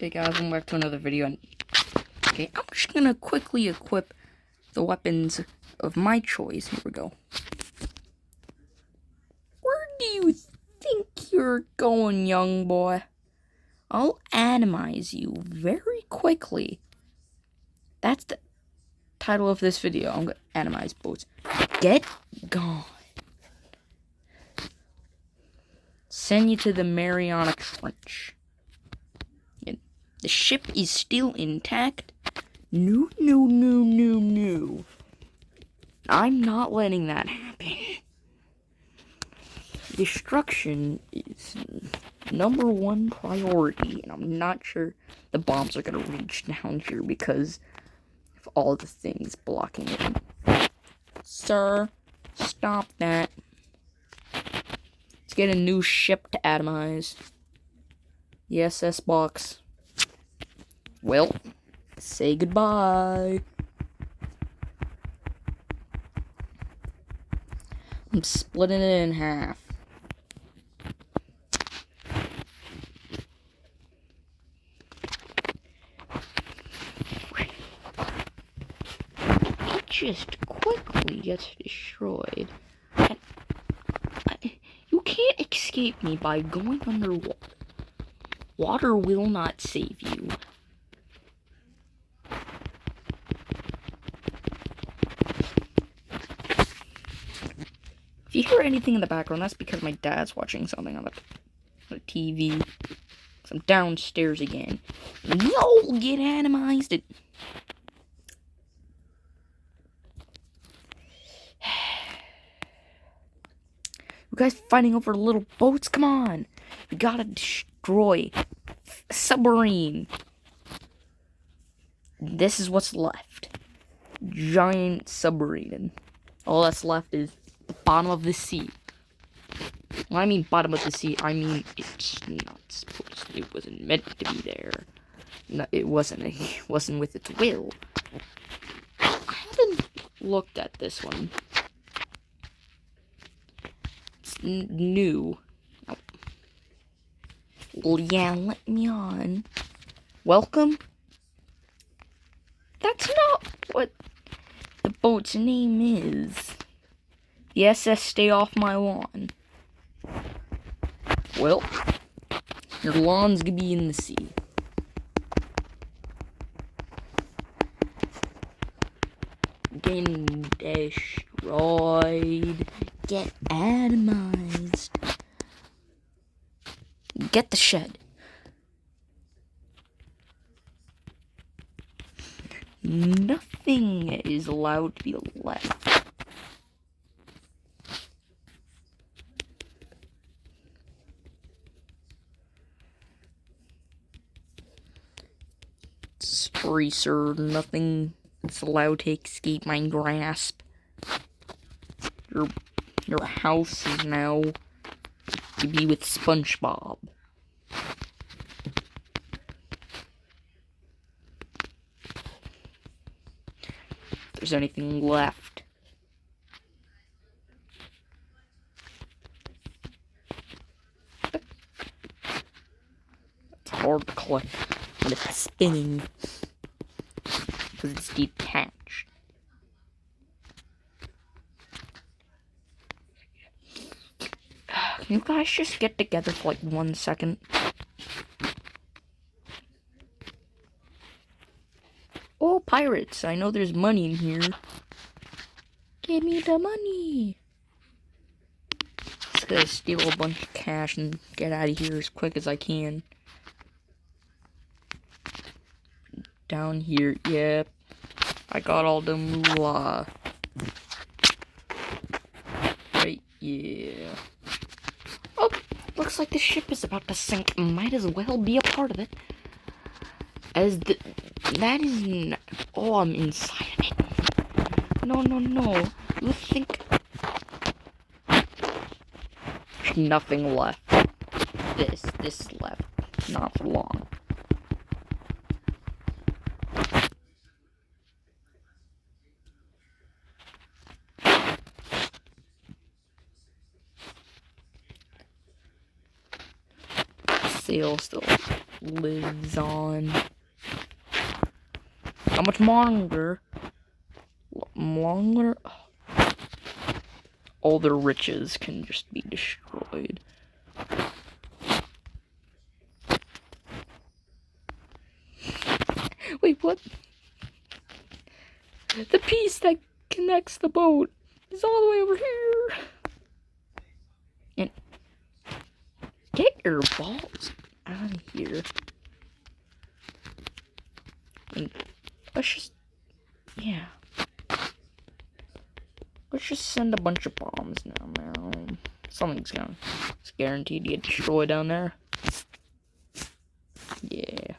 Hey guys, welcome back to another video. Okay, I'm just gonna quickly equip the weapons of my choice. Here we go. Where do you think you're going, young boy? I'll atomize you very quickly. That's the title of this video. I'm gonna atomize boats. Get gone. Send you to the Mariana Trench. The ship is still intact. No. I'm not letting that happen. Destruction is #1 priority, and I'm not sure the bombs are gonna reach down here because of all the things blocking it. Sir, stop that. Let's get a new ship to atomize. The SS box. Well, say goodbye. I'm splitting it in half. It just quickly gets destroyed. You can't escape me by going underwater. Water will not save you. If you hear anything in the background, that's because my dad's watching something on the TV. So I'm downstairs again. No, get atomized. You guys fighting over little boats? Come on. We gotta destroy a submarine. This is what's left. Giant submarine. And all that's left is the bottom of the sea. When I mean bottom of the sea, I mean it's not supposed to. It wasn't meant to be there. No, it wasn't with its will. I haven't looked at this one. It's new. Oh. Well, yeah, let me on. Welcome? That's not what the boat's name is. The SS Stay Off My Lawn. Well, your lawn's gonna be in the sea. Getting destroyed. Get atomized. Get the shed. Nothing is allowed to be left. Sorry, sir. Nothing is allowed to escape my grasp. Your house is now to be with SpongeBob. If there's anything left. It's hard to collect when it's spinning because it's detached. Can you guys just get together for like 1 second? Oh, pirates! I know there's money in here. Give me the money! Just gonna steal a bunch of cash and get out of here as quick as I can. Down here, yep. I got all the moolah. Right, yeah. Oh, looks like the ship is about to sink. Might as well be a part of it. That is oh, I'm inside of it. No. You think there's nothing left. This left. Not for long. sail still lives on. How much longer? Longer? All their riches can just be destroyed. Wait, what? The piece that connects the boat is all the way over here. And get your balls out of here. And let's just, yeah. Let's just send a bunch of bombs now, man. Something's gonna, it's guaranteed to get destroyed down there. Yeah.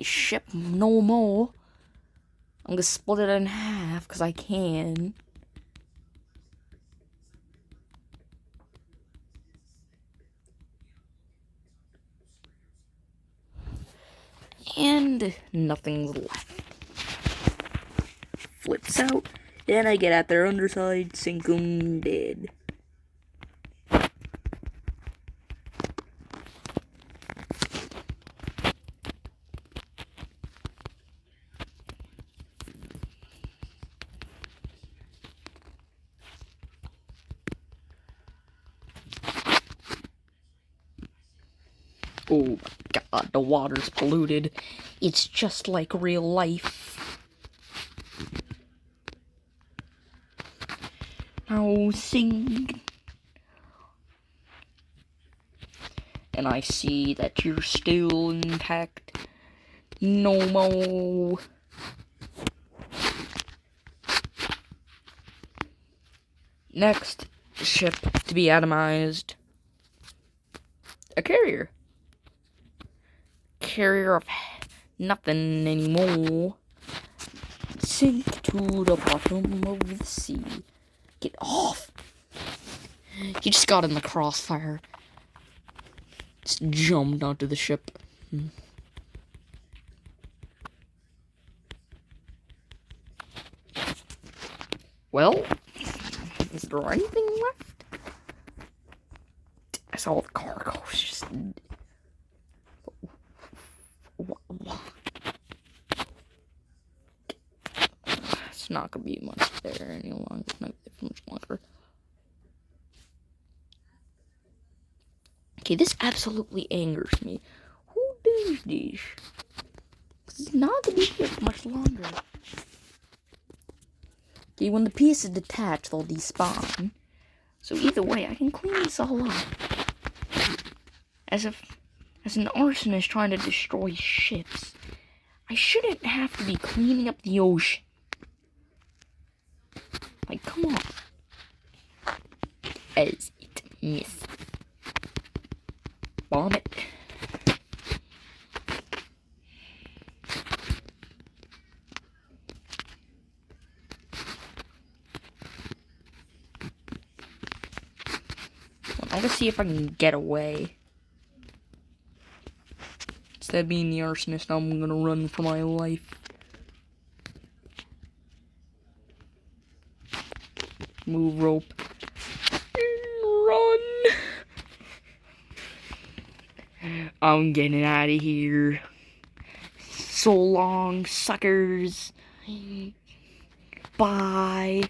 Ship no more. I'm gonna split it in half because I can. And nothing's left. Flips out. Then I get at their underside, sink them dead. Oh my god, the water's polluted. It's just like real life. Now sing. And I see that you're still intact. No more. Next ship to be atomized. A carrier. Carrier of nothing anymore. Sink to the bottom of the sea. Get off! You just got in the crossfire. Just jumped onto the ship. Well, is there anything left? I saw the cargo was just... It's not gonna be much there any longer. It's not gonna be much longer. Okay, this absolutely angers me. Who does this? It's not gonna be here for much longer. Okay, when the piece is detached, they'll despawn. So either way, I can clean this all up. As an arsonist trying to destroy ships, I shouldn't have to be cleaning up the ocean. Like, come on. As it misses. Bomb it. I'm gonna see if I can get away. Instead of being the arsonist, I'm gonna run for my life. Move rope. Run! I'm getting out of here. So long, suckers. Bye.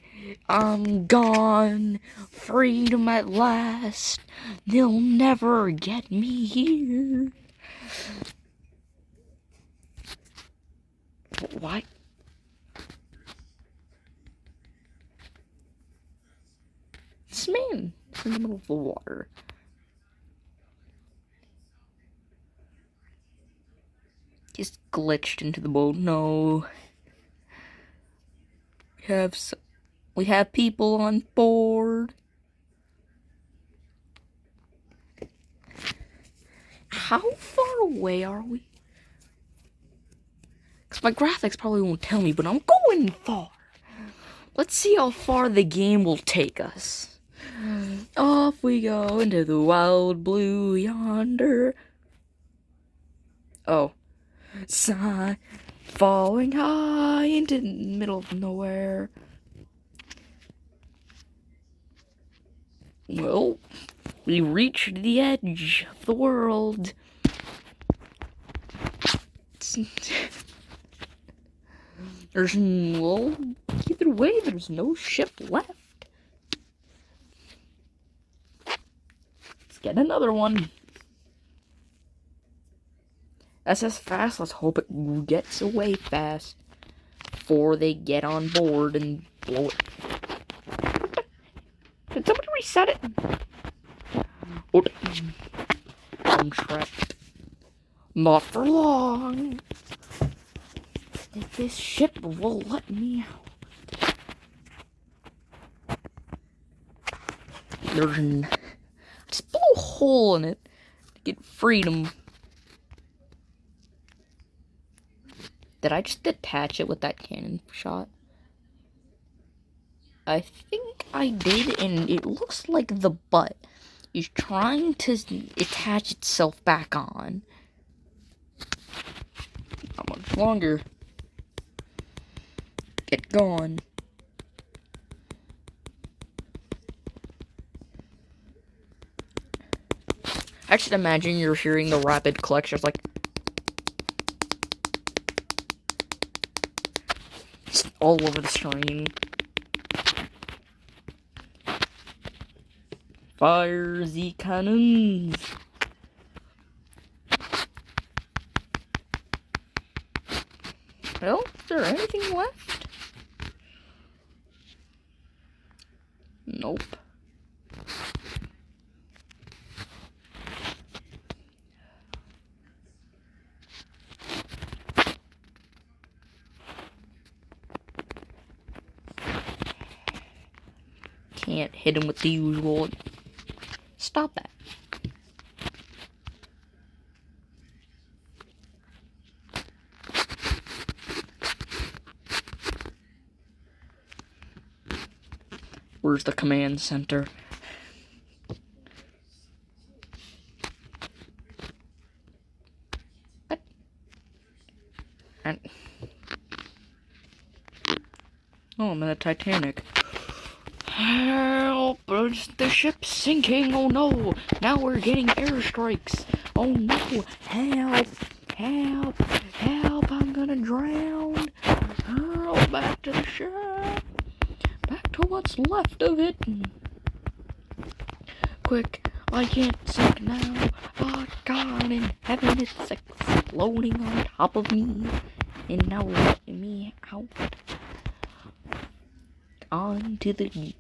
I'm gone. Freedom at last. They'll never get me here. What? This man is in the middle of the water. Just glitched into the boat. No. We have people on board. How far away are we? Because my graphics probably won't tell me, but I'm going far. Let's see how far the game will take us. Off we go into the wild blue yonder. Oh. Sigh, falling high into the middle of nowhere. Well, we reached the edge of the world. There's no, either way, there's no ship left. Let's get another one. SS fast, let's hope it gets away fast before they get on board and blow it. Did somebody reset it? Oh, I'm trapped. Not for long. If this ship will let me out. Just blow a hole in it to get freedom. Did I just detach it with that cannon shot? I think I did, and it looks like the butt is trying to attach itself back on. Not much longer. Get going. I should imagine you're hearing the rapid clicks, just like all over the screen. Fire the cannons. Well, is there anything left? Nope. Can't hit him with the usual. Stop that. Where's the command center? What? Oh, I'm in a Titanic. Help! The ship's sinking! Oh no! Now we're getting airstrikes! Oh no! Help! Help! Help! I'm gonna drown! Oh, back to the ship! Back to what's left of it! Quick! I can't sink now! Oh God in heaven! It's exploding on top of me! And now letting me out onto the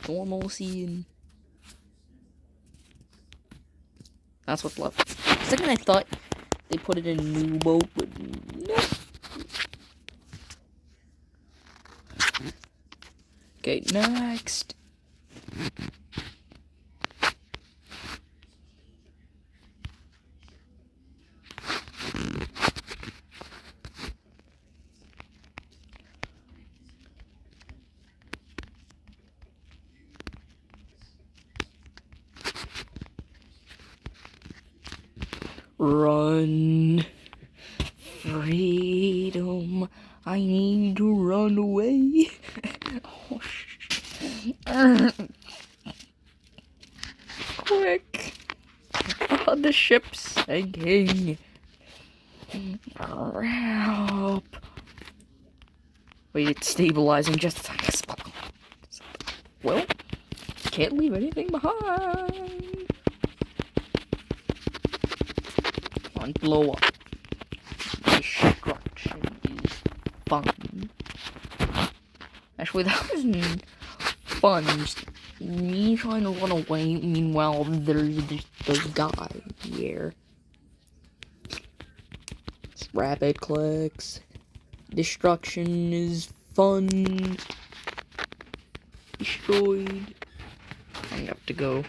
normalcy, and that's what's left. For a second I thought they put it in a new boat, but no. Okay, next. Run. Freedom. I need to run away. Oh, quick. Oh, the ship's sinking. Help. Wait, it's stabilizing just a second. Well, can't leave anything behind. Come on, blow up. Destruction is fun. Actually, that wasn't fun. Just me trying to run away. Meanwhile, there's this guy here. It's rapid clicks. Destruction is fun. Destroyed. I have to go.